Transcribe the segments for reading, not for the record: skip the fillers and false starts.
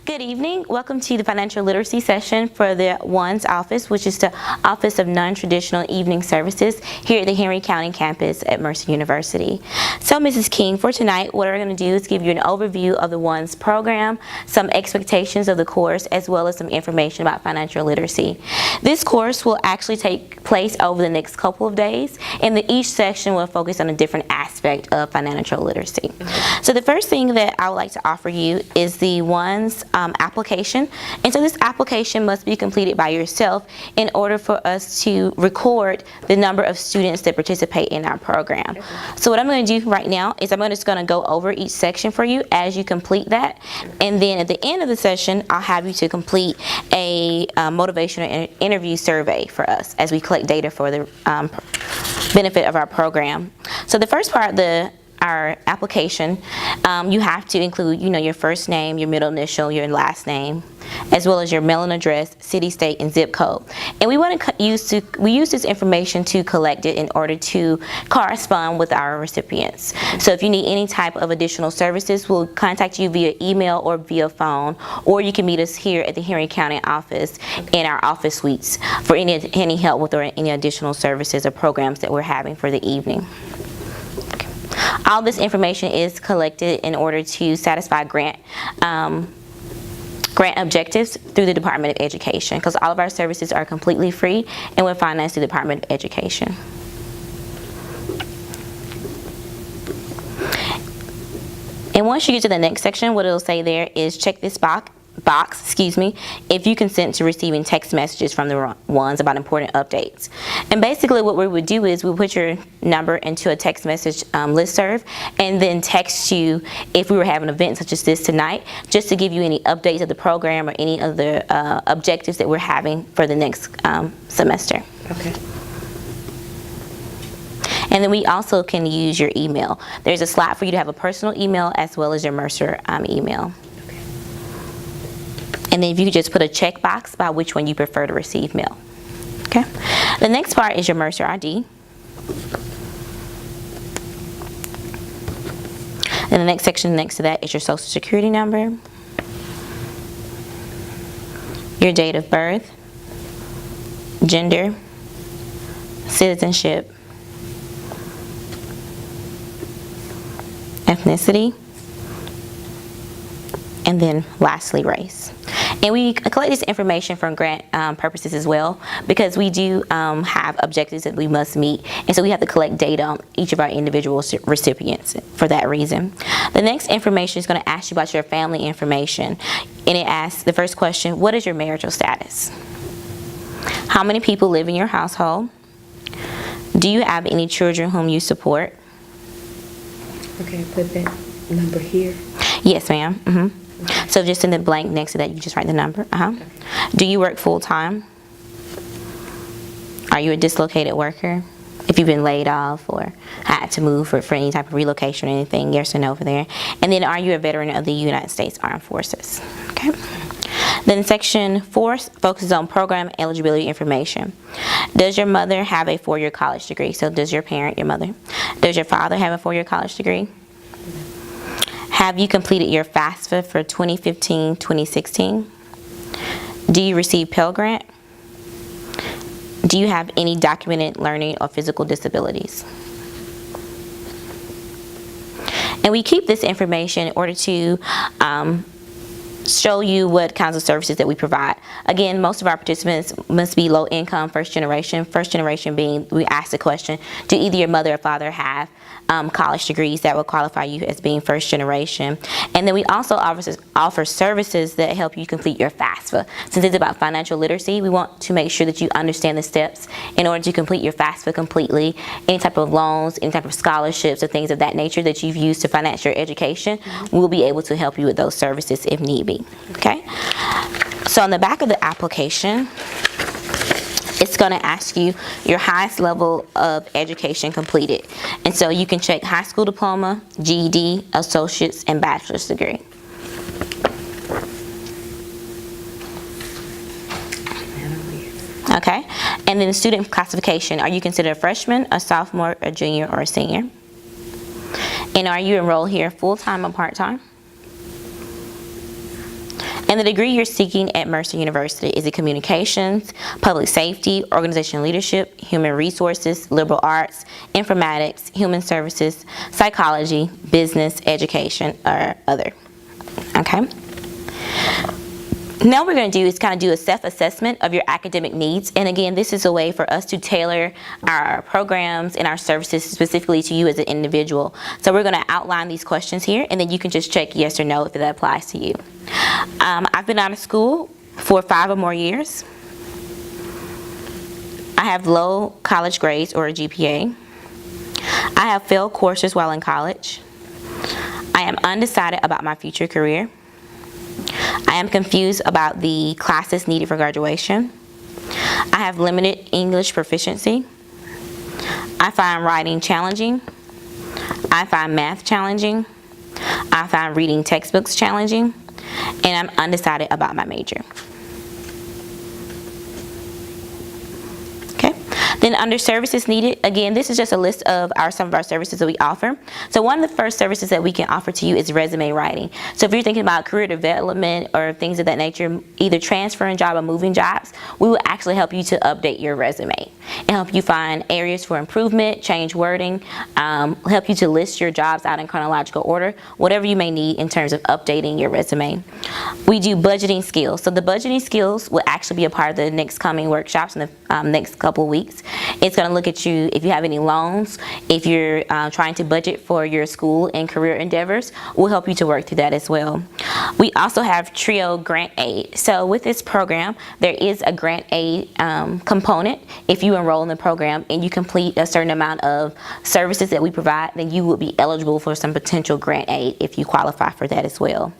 Good evening. Welcome to the financial literacy session for the ONE's office, which is the Office of Non-Traditional Evening Services here at the Henry County campus at Mercer University. So, Mrs. King, for tonight, what we're going to do is give you an overview of the ONE's program, some expectations of the course, as well as some information about financial literacy. This course will actually take place over the next couple of days, and each section will focus on a different aspect of financial literacy. So the first thing that I would like to offer you is the ONE's application. And so this application must be completed by yourself in order for us to record the number of students that participate in our program. So what I'm going to do right now is I'm just going to go over each section for you as you complete that. And then at the end of the session, I'll have you to complete a motivational interview survey for us as we collect data for the benefit of our program. So the first part of our application, you have to include, your first name, your middle initial, your last name, as well as your mailing address, city, state, and zip code. And we want to use this information to collect it in order to correspond with our recipients. So if you need any type of additional services, we'll contact you via email or via phone, or you can meet us here at the Henry County office in our office suites for any help with or any additional services or programs that we're having for the evening. All this information is collected in order to satisfy grant objectives through the Department of Education, because all of our services are completely free and we're financed through the Department of Education. And once you get to the next section, what it'll say there is check this box, if you consent to receiving text messages from the ones about important updates. And basically what we would do is we'll put your number into a text message listserv and then text you if we were having an event such as this tonight, just to give you any updates of the program or any of the objectives that we're having for the next semester. Okay. And then we also can use your email. There's a slot for you to have a personal email as well as your Mercer email. And then if you could just put a checkbox by which one you prefer to receive mail. Okay. The next part is your Mercer ID. And the next section next to that is your social security number, your date of birth, gender, citizenship, ethnicity, and then lastly race. And we collect this information for grant purposes as well, because we do have objectives that we must meet, and so we have to collect data on each of our individual recipients for that reason. The next information is going to ask you about your family information, and it asks the first question: what is your marital status? How many people live in your household? Do you have any children whom you support? Okay, put that number here. Yes, ma'am. Mm-hmm. So just in the blank next to that, you just write the number. Okay. Do you work full-time? Are you a dislocated worker? If you've been laid off or had to move for any type of relocation or anything, yes or no over there. And then are you a veteran of the United States Armed Forces? Okay. Then section 4 focuses on program eligibility information. Does your mother have a 4-year college degree? So does your parent, your mother? Does your father have a 4-year college degree? Have you completed your FAFSA for 2015-2016? Do you receive Pell Grant? Do you have any documented learning or physical disabilities? And we keep this information in order to show you what kinds of services that we provide. Again, most of our participants must be low income, first generation. First generation being, we ask the question, do either your mother or father have college degrees that will qualify you as being first generation? And then we also offer services that help you complete your FAFSA. Since it's about financial literacy, we want to make sure that you understand the steps in order to complete your FAFSA completely. Any type of loans, any type of scholarships or things of that nature that you've used to finance your education, we'll be able to help you with those services if need be. Okay, so on the back of the application, it's going to ask you your highest level of education completed. And so you can check high school diploma, GED, associate's, and bachelor's degree. Okay, and then the student classification. Are you considered a freshman, a sophomore, a junior, or a senior? And are you enrolled here full-time or part-time? And the degree you're seeking at Mercer University is in communications, public safety, organizational leadership, human resources, liberal arts, informatics, human services, psychology, business, education, or other. Okay? Now what we're going to do is kind of do a self-assessment of your academic needs. And again, this is a way for us to tailor our programs and our services specifically to you as an individual. So we're going to outline these questions here, and then you can just check yes or no if that applies to you. I've been out of school for 5 or more years. I have low college grades or a GPA. I have failed courses while in college. I am undecided about my future career. I am confused about the classes needed for graduation. I have limited English proficiency. I find writing challenging. I find math challenging. I find reading textbooks challenging. And I'm undecided about my major. Okay. Then under services needed, again, this is just a list of some of our services that we offer. So one of the first services that we can offer to you is resume writing. So if you're thinking about career development or things of that nature, either transferring job or moving jobs, we will actually help you to update your resume and help you find areas for improvement, change wording, help you to list your jobs out in chronological order, whatever you may need in terms of updating your resume. We do budgeting skills. So the budgeting skills will actually be a part of the next coming workshops in the next couple of weeks. It's going to look at you if you have any loans, if you're trying to budget for your school and career endeavors. We'll help you to work through that as well. We also have TRIO grant aid. So with this program, there is a grant aid component. If you enroll in the program and you complete a certain amount of services that we provide, then you will be eligible for some potential grant aid if you qualify for that as well.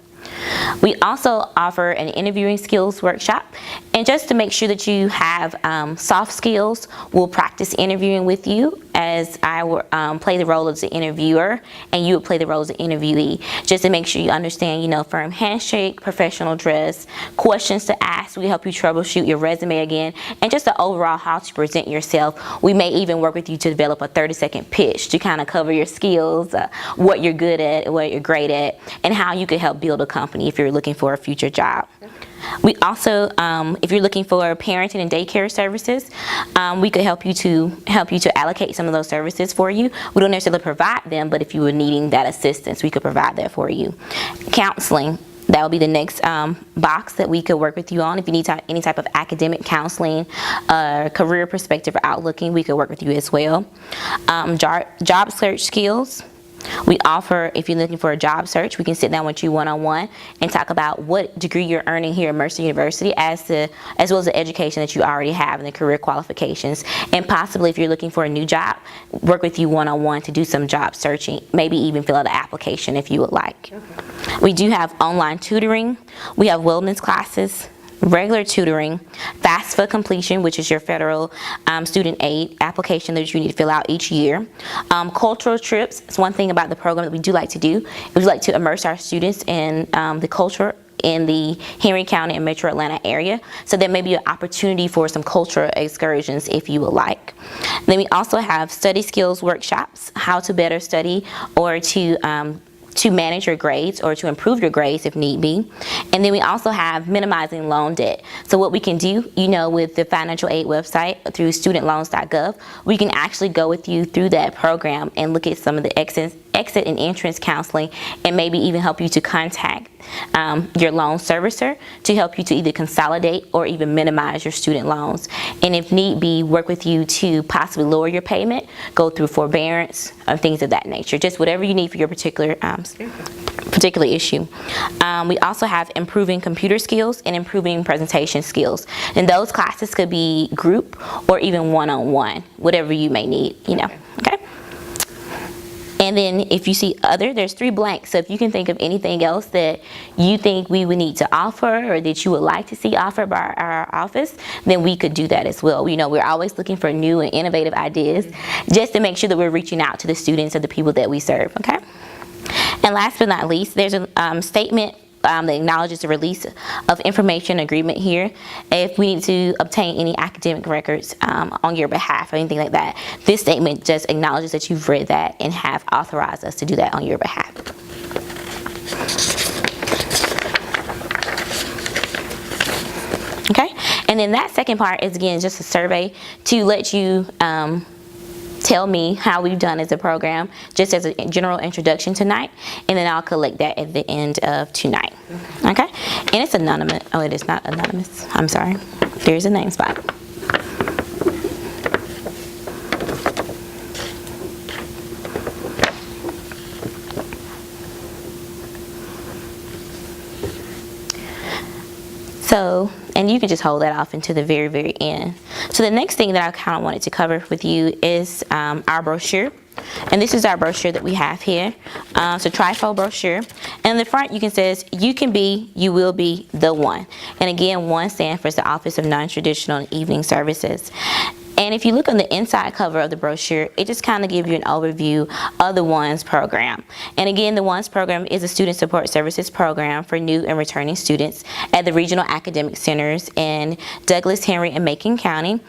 We also offer an interviewing skills workshop, and just to make sure that you have soft skills, we'll practice interviewing with you as I will play the role as the interviewer and you will play the role as the interviewee, just to make sure you understand, firm handshake, professional dress, questions to ask. We help you troubleshoot your resume again, and just the overall how to present yourself. We may even work with you to develop a 30-second pitch to kind of cover your skills, what you're good at, what you're great at, and how you could help build a company if you're looking for a future job. We also, if you're looking for parenting and daycare services, we could help you to allocate some of those services for you. We don't necessarily provide them, but if you were needing that assistance, we could provide that for you. Counseling. That will be the next box that we could work with you on. If you need any type of academic counseling, career perspective or outlooking, we could work with you as well. Job search skills. We offer, if you're looking for a job search, we can sit down with you one-on-one and talk about what degree you're earning here at Mercer University as well as the education that you already have and the career qualifications. And possibly if you're looking for a new job, work with you one-on-one to do some job searching, maybe even fill out an application if you would like. Okay. We do have online tutoring. We have wellness classes, regular tutoring, Fafsa Completion, which is your federal student aid application that you need to fill out each year. Cultural trips. It's one thing about the program that we do like to do. We like to immerse our students in the culture in the Henry County and Metro Atlanta area. So there may be an opportunity for some cultural excursions if you would like. Then we also have study skills workshops, how to better study or to manage your grades or to improve your grades if need be. And then we also have minimizing loan debt. So what we can do, with the financial aid website through studentloans.gov, we can actually go with you through that program and look at some of the exit and entrance counseling, and maybe even help you to contact your loan servicer to help you to either consolidate or even minimize your student loans. And if need be, work with you to possibly lower your payment, go through forbearance, things of that nature. Just whatever you need for your particular issue. We also have improving computer skills and improving presentation skills. And those classes could be group or even one-on-one, whatever you may need, Okay? And then if you see other, there's 3 blanks. So if you can think of anything else that you think we would need to offer or that you would like to see offered by our office, then we could do that as well. We're always looking for new and innovative ideas just to make sure that we're reaching out to the students or the people that we serve, okay? And last but not least, there's a statement that acknowledges the release of information agreement here. If we need to obtain any academic records on your behalf or anything like that, this statement just acknowledges that you've read that and have authorized us to do that on your behalf. Okay, and then that second part is again just a survey to let you tell me how we've done as a program, just as a general introduction tonight, and then I'll collect that at the end of tonight. Okay, and it's anonymous. Oh, it is not anonymous. I'm sorry. There's a name spot. So, and you can just hold that off until the very, very end. So the next thing that I kind of wanted to cover with you is our brochure. And this is our brochure that we have here. It's a trifold brochure. And in the front, you can says, you can be, you will be the one. And again, one stands for the Office of Non-Traditional and Evening Services. And if you look on the inside cover of the brochure, it just kind of gives you an overview of the ONES program. And again, the ONES program is a student support services program for new and returning students at the regional academic centers in Douglas, Henry, and Macon County.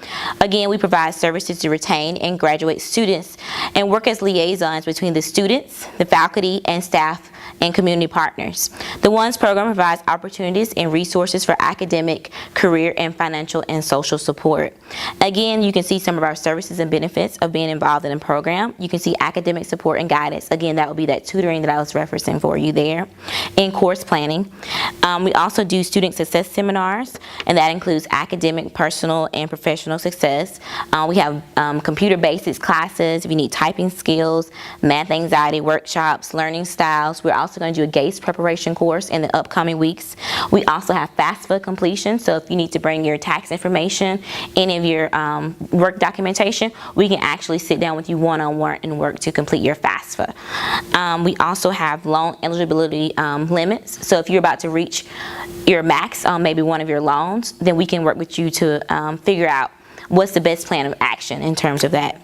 Again, we provide services to retain and graduate students and work as liaisons between the students, the faculty, and staff and community partners. The ONES program provides opportunities and resources for academic, career, and financial and social support. Again, you can see some of our services and benefits of being involved in the program. You can see academic support and guidance. Again, that would be that tutoring that I was referencing for you there. And course planning. We also do student success seminars, and that includes academic, personal, and professional success. We have computer basics classes if you need typing skills, math anxiety workshops, learning styles. We're also going to do a GACE preparation course in the upcoming weeks. We also have Fafsa Completion, so if you need to bring your tax information, any of your work documentation, we can actually sit down with you one-on-one and work to complete your FAFSA. We also have loan eligibility limits, so if you're about to reach your max on maybe one of your loans, then we can work with you to figure out what's the best plan of action in terms of that.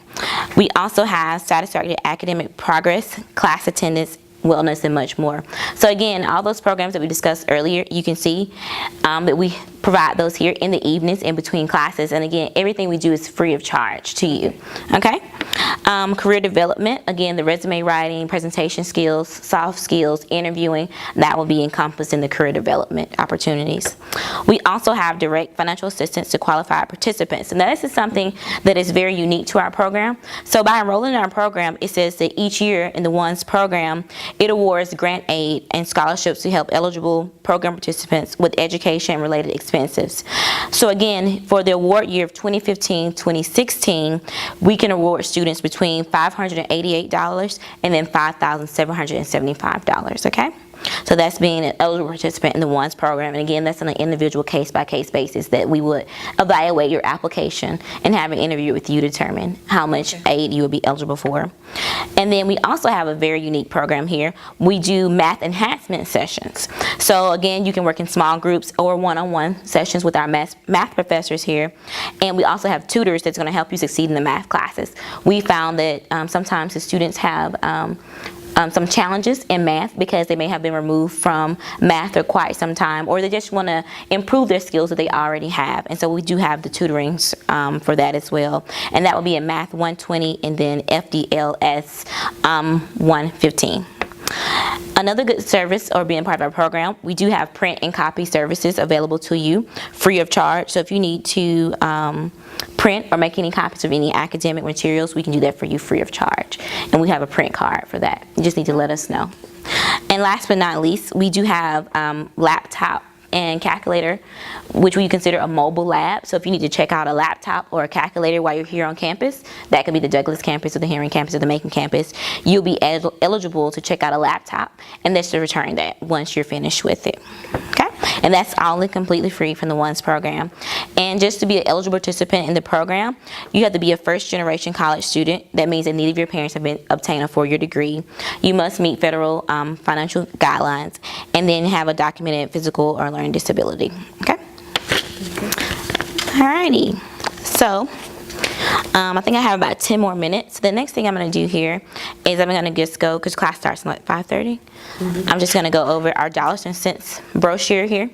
We also have satisfactory academic progress, class attendance, wellness, and much more. So again, all those programs that we discussed earlier, you can see that we provide those here in the evenings in between classes. And again, everything we do is free of charge to you. Okay? Career development, again, the resume writing, presentation skills, soft skills, interviewing, that will be encompassed in the career development opportunities. We also have direct financial assistance to qualified participants. And this is something that is very unique to our program. So by enrolling in our program, it says that each year in the ONES program, it awards grant aid and scholarships to help eligible program participants with education and related expenses. So again, for the award year of 2015-2016, we can award students between $588 and then $5,775, okay? So that's being an eligible participant in the ONES program. And again, that's on an individual case-by-case basis that we would evaluate your application and have an interview with you to determine how much aid you would be eligible for. And then we also have a very unique program here. We do math enhancement sessions. So again, you can work in small groups or one-on-one sessions with our math professors here. And we also have tutors that's going to help you succeed in the math classes. We found that sometimes the students have some challenges in math because they may have been removed from math for quite some time, or they just want to improve their skills that they already have. And so we do have the tutorings for that as well. And that will be in Math 120 and then FDLS 115. Another good service or being part of our program, we do have print and copy services available to you free of charge. So if you need to print or make any copies of any academic materials, we can do that for you free of charge. And we have a print card for that. You just need to let us know. And last but not least, we do have laptop and calculator, which we consider a mobile lab. So if you need to check out a laptop or a calculator while you're here on campus, that could be the Douglas campus or the Henry campus or the Macon campus, you'll be eligible to check out a laptop, and that's to return that once you're finished with it. Okay? And that's all completely free from the ONES program. And just to be an eligible participant in the program, you have to be a first-generation college student. That means that neither of your parents have obtained a four-year degree. You must meet federal financial guidelines, and then have a documented physical or learning disability. Okay? Alrighty. So, I think I have about 10 more minutes. The next thing I'm going to do here is I'm going to just go, because class starts at 5:30. I'm just going to go over our dollars and cents brochure here.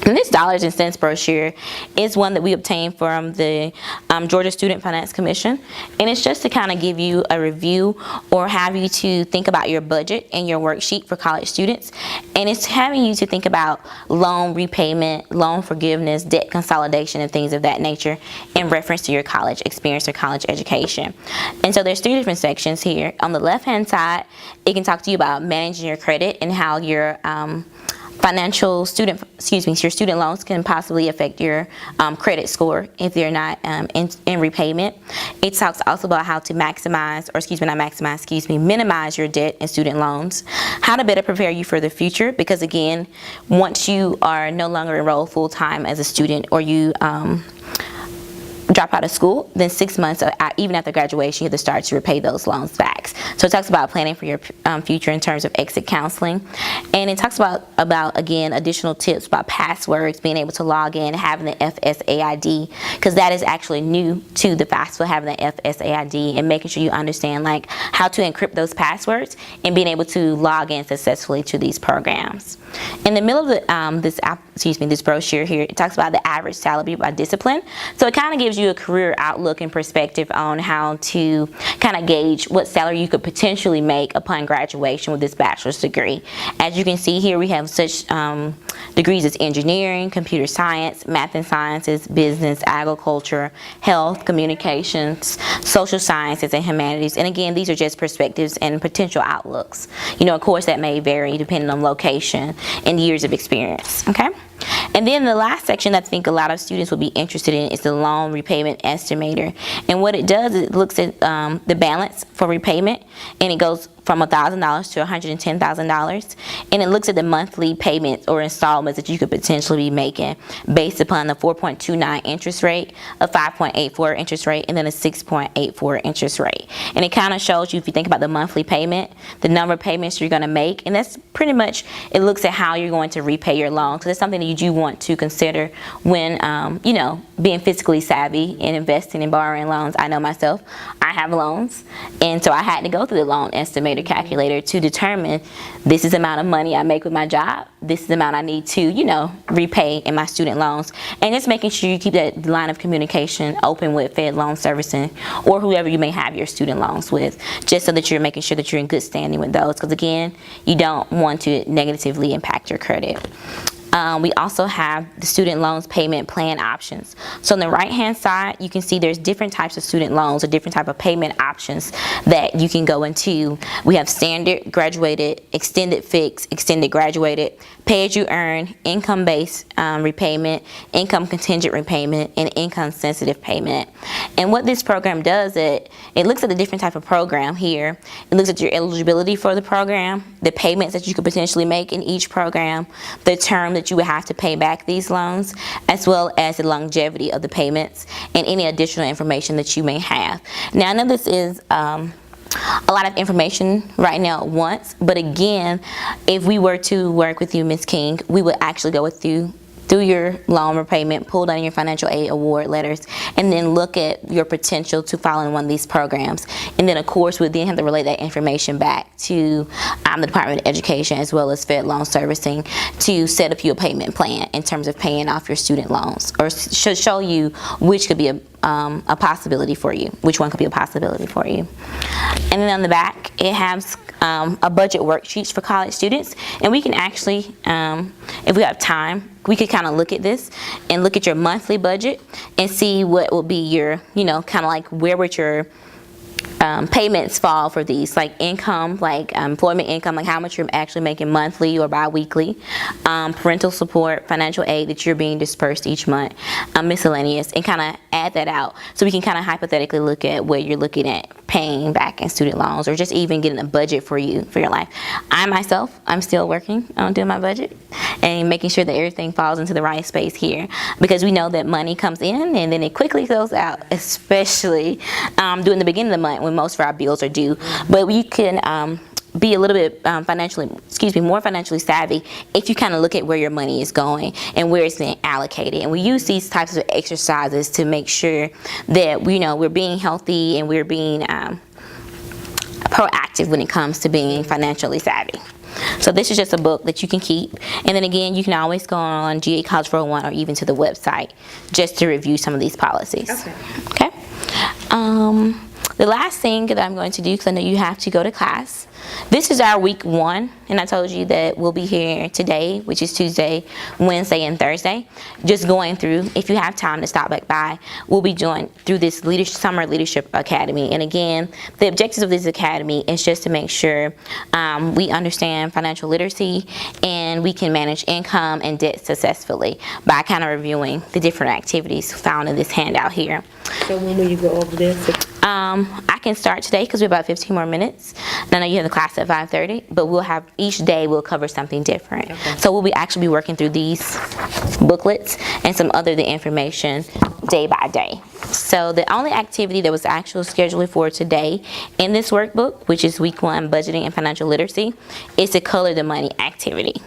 And this dollars and cents brochure is one that we obtained from the Georgia Student Finance Commission, and it's just to kind of give you a review or have you to think about your budget and your worksheet for college students, and it's having you to think about loan repayment, loan forgiveness, debt consolidation, and things of that nature in reference to your college experience or college education. And so there's 3 different sections here. On the left hand side, it can talk to you about managing your credit and how your your student loans can possibly affect your credit score if they're not in repayment. It talks also about how to minimize your debt and student loans, how to better prepare you for the future, because again, once you are no longer enrolled full-time as a student, or you drop out of school, then 6 months, even after graduation, you have to start to repay those loans back. So it talks about planning for your future in terms of exit counseling, and it talks about again, additional tips about passwords, being able to log in, having the FSAID, because that is actually new to the FAFSA, having the FSAID, and making sure you understand like how to encrypt those passwords and being able to log in successfully to these programs. In the middle of the this brochure here, it talks about the average salary by discipline. So it kind of gives you a career outlook and perspective on how to kind of gauge what salary you could potentially make upon graduation with this bachelor's degree. As you can see here, we have such degrees as engineering, computer science, math and sciences, business, agriculture, health, communications, social sciences, and humanities. And again, these are just perspectives and potential outlooks. You know, of course, that may vary depending on location and years of experience. Okay. And then the last section that I think a lot of students will be interested in is the loan repayment estimator. And what it does is it looks at the balance for repayment, and it goes from $1,000 to $110,000, and it looks at the monthly payments or installments that you could potentially be making based upon the 4.29 interest rate, a 5.84 interest rate, and then a 6.84 interest rate. And it kind of shows you, if you think about the monthly payment, the number of payments you're going to make, and that's pretty much, it looks at how you're going to repay your loan. So that's something that you do want to consider when you know, being fiscally savvy and investing and borrowing loans. I know myself, I have loans, and so I had to go through the loan estimator calculator to determine this is the amount of money I make with my job, this is the amount I need to, you know, repay in my student loans, and just making sure you keep that line of communication open with Fed Loan Servicing or whoever you may have your student loans with, just so that you're making sure that you're in good standing with those, because again, you don't want to negatively impact your credit. We also have the student loans payment plan options. So on the right hand side, you can see there's different types of student loans or different type of payment options that you can go into. We have standard, graduated, extended fixed, extended graduated, pay as you earn, income based repayment, income contingent repayment, and income sensitive payment. And what this program does, it looks at the different type of program here. It looks at your eligibility for the program, the payments that you could potentially make in each program, the term that you would have to pay back these loans, as well as the longevity of the payments and any additional information that you may have. Now, I know this is a lot of information right now at once, but again, if we were to work with you, Ms. King, we would actually go with you through your loan repayment, pull down your financial aid award letters, and then look at your potential to fall in one of these programs. And then of course, we then have to relay that information back to the Department of Education as well as Fed Loan Servicing to set up your payment plan in terms of paying off your student loans, or show you which could be a possibility for you, which one could be a possibility for you. And then on the back, it has a budget worksheet for college students, and we can actually, if we have time, we could kind of look at this and look at your monthly budget and see what will be your, you know, kind of like where would your payments fall for these, like income, like employment income, like how much you're actually making monthly or bi-weekly, parental support, financial aid that you're being dispersed each month, miscellaneous, and kind of add that out so we can kind of hypothetically look at where you're looking at paying back in student loans, or just even getting a budget for you for your life. I myself, I'm still working on doing my budget and making sure that everything falls into the right space here, because we know that money comes in and then it quickly goes out, especially during the beginning of the month when most of our bills are due. But we can be a little bit more financially savvy if you kind of look at where your money is going and where it's being allocated. And we use these types of exercises to make sure that we're being healthy and we're being proactive when it comes to being financially savvy. So this is just a book that you can keep. And then again, you can always go on GA College 401 or even to the website just to review some of these policies. Okay. The last thing that I'm going to do, because I know you have to go to class, this is our week 1, and I told you that we'll be here today, which is Tuesday, Wednesday, and Thursday, just going through. If you have time to stop back by, we'll be doing through this Summer Leadership Academy. And again, the objectives of this academy is just to make sure we understand financial literacy and we can manage income and debt successfully by kind of reviewing the different activities found in this handout here. So when will you go over this? I can start today because we have about 15 more minutes. And I know you have the class at 5:30, but we'll have each day we'll cover something different. Okay. So we'll be actually be working through these booklets and some other the information day by day. So the only activity that was actually scheduled for today in this workbook, which is week 1 budgeting and financial literacy, is the color the money activity.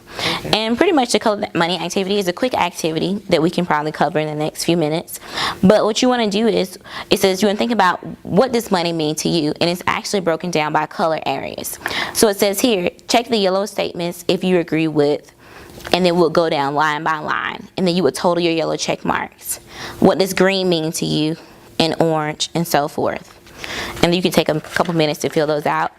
Okay. And pretty much the color the money activity is a quick activity that we can probably cover in the next few minutes. But what you want to do is, it says you want to think about what does money mean to you, and it's actually broken down by color areas. So it says here, check the yellow statements if you agree with, and then we'll go down line by line, and then you would total your yellow check marks. What does green mean to you, and orange, and so forth. And you can take a couple minutes to fill those out.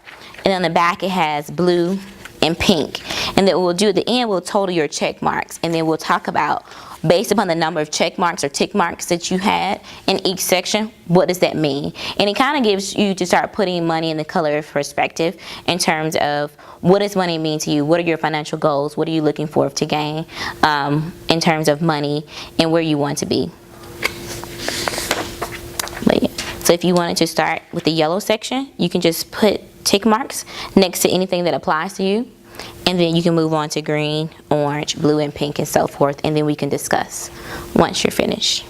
And on the back it has blue and pink. And then what we'll do at the end, we'll total your check marks, and then we'll talk about, based upon the number of check marks or tick marks that you had in each section, what does that mean? And it kind of gives you to start putting money in the color of perspective in terms of what does money mean to you? What are your financial goals? What are you looking for to gain in terms of money and where you want to be? But yeah. So if you wanted to start with the yellow section, you can just put tick marks next to anything that applies to you. And then you can move on to green, orange, blue, and pink, and so forth. And then we can discuss once you're finished.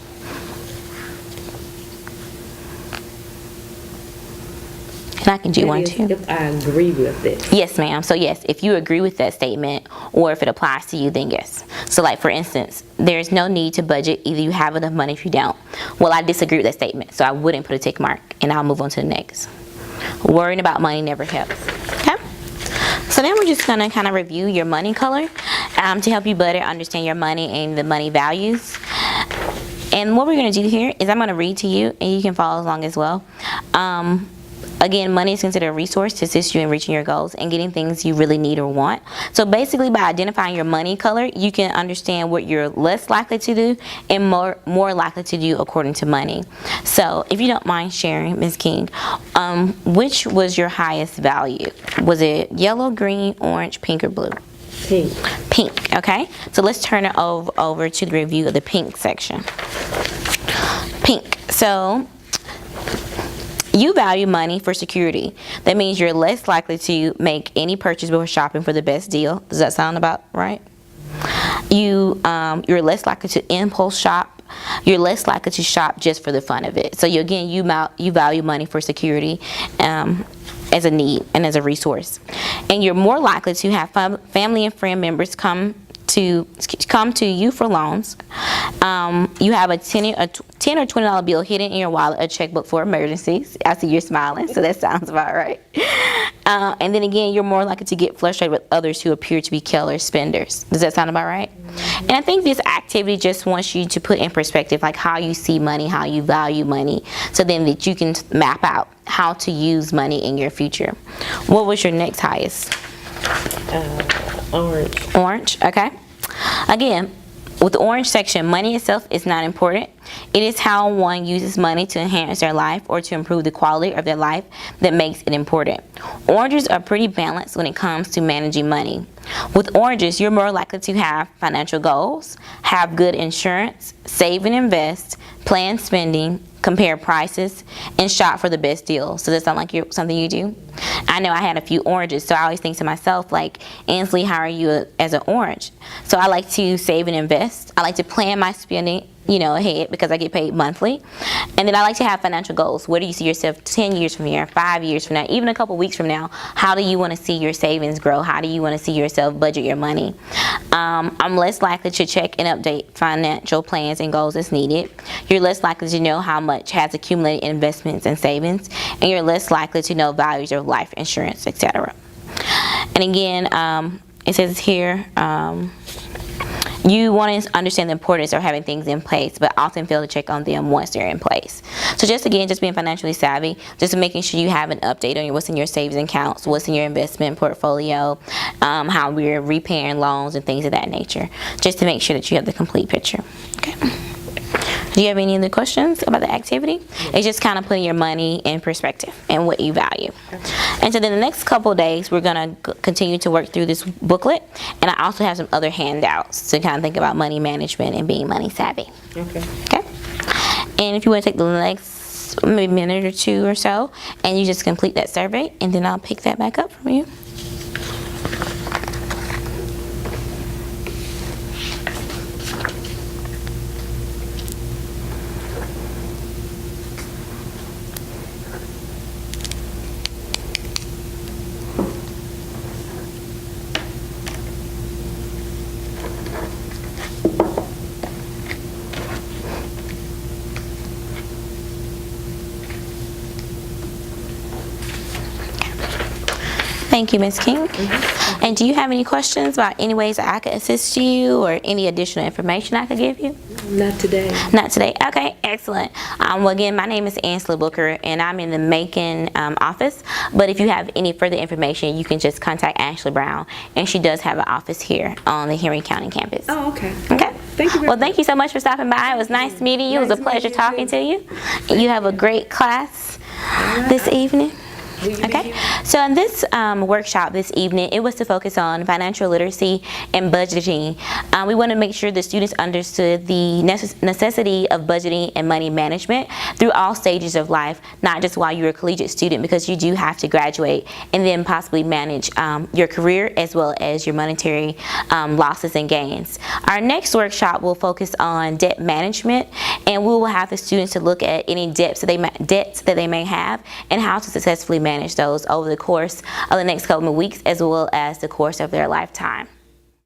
And I can do one too. If I agree with it. Yes, ma'am. So yes, if you agree with that statement or if it applies to you, then yes. So like for instance, there's no need to budget. Either you have enough money if you don't. Well, I disagree with that statement, so I wouldn't put a tick mark, and I'll move on to the next. Worrying about money never helps. Okay? So then we're just going to kind of review your money color to help you better understand your money and the money values. And what we're going to do here is I'm going to read to you, and you can follow along as well. Again, money is considered a resource to assist you in reaching your goals and getting things you really need or want. So basically, by identifying your money color, you can understand what you're less likely to do and more likely to do according to money. So if you don't mind sharing, Ms. King, which was your highest value? Was it yellow, green, orange, pink, or blue? Pink. Pink, okay. So let's turn it over to the review of the pink section. Pink. So you value money for security. That means you're less likely to make any purchase before shopping for the best deal. Does that sound about right? You're less likely to impulse shop. You're less likely to shop just for the fun of it. So you value money for security as a need and as a resource. And you're more likely to have family and friend members come to you for loans. You have a $10 or $20 bill hidden in your wallet, a checkbook for emergencies. I see you're smiling, so that sounds about right. And then again, you're more likely to get frustrated with others who appear to be careless spenders. Does that sound about right? And I think this activity just wants you to put in perspective like how you see money, how you value money, so then that you can map out how to use money in your future. What was your next highest? Orange. Orange, okay. Again, with the orange section, money itself is not important. It is how one uses money to enhance their life or to improve the quality of their life that makes it important. Oranges are pretty balanced when it comes to managing money. With oranges, you're more likely to have financial goals, have good insurance, save and invest, plan spending, compare prices, and shop for the best deal. So does that sound like something you do? I know I had a few oranges, so I always think to myself, like, Ansley, how are you as an orange? So I like to save and invest. I like to plan my spending, ahead because I get paid monthly. And then I like to have financial goals. Where do you see yourself 10 years from here, 5 years from now, even a couple weeks from now? How do you want to see your savings grow? How do you want to see yourself budget your money? I'm less likely to check and update financial plans and goals as needed. You're less likely to know how much has accumulated investments and savings, and you're less likely to know values of life insurance, etc. And again, it says here, you want to understand the importance of having things in place, but often fail to check on them once they're in place. So just again, just being financially savvy, just making sure you have an update on what's in your savings accounts, what's in your investment portfolio, how we're repaying loans and things of that nature, just to make sure that you have the complete picture. Okay. Do you have any other questions about the activity? It's just kind of putting your money in perspective and what you value. And so then the next couple of days, we're going to continue to work through this booklet. And I also have some other handouts to kind of think about money management and being money savvy. Okay. Okay? And if you want to take the next maybe minute or two or so, and you just complete that survey, and then I'll pick that back up from you. Thank you, Ms. King. And do you have any questions about any ways that I could assist you or any additional information I could give you? Not today. Not today. Okay, excellent. Well, again, my name is Ansela Booker, and I'm in the Macon office. But if you have any further information, you can just contact Ashley Brown, and she does have an office here on the Henry County campus. Oh, okay. Okay. Thank you very Well, thank you so much for stopping by. It was nice meeting you. It was a pleasure talking to you. You have a great class this evening. Okay, so in this workshop this evening, it was to focus on financial literacy and budgeting. We want to make sure the students understood the necessity of budgeting and money management through all stages of life, not just while you're a collegiate student, because you do have to graduate and then possibly manage your career as well as your monetary losses and gains. Our next workshop will focus on debt management, and we will have the students to look at any debts that they may have and how to successfully manage those over the course of the next couple of weeks as well as the course of their lifetime.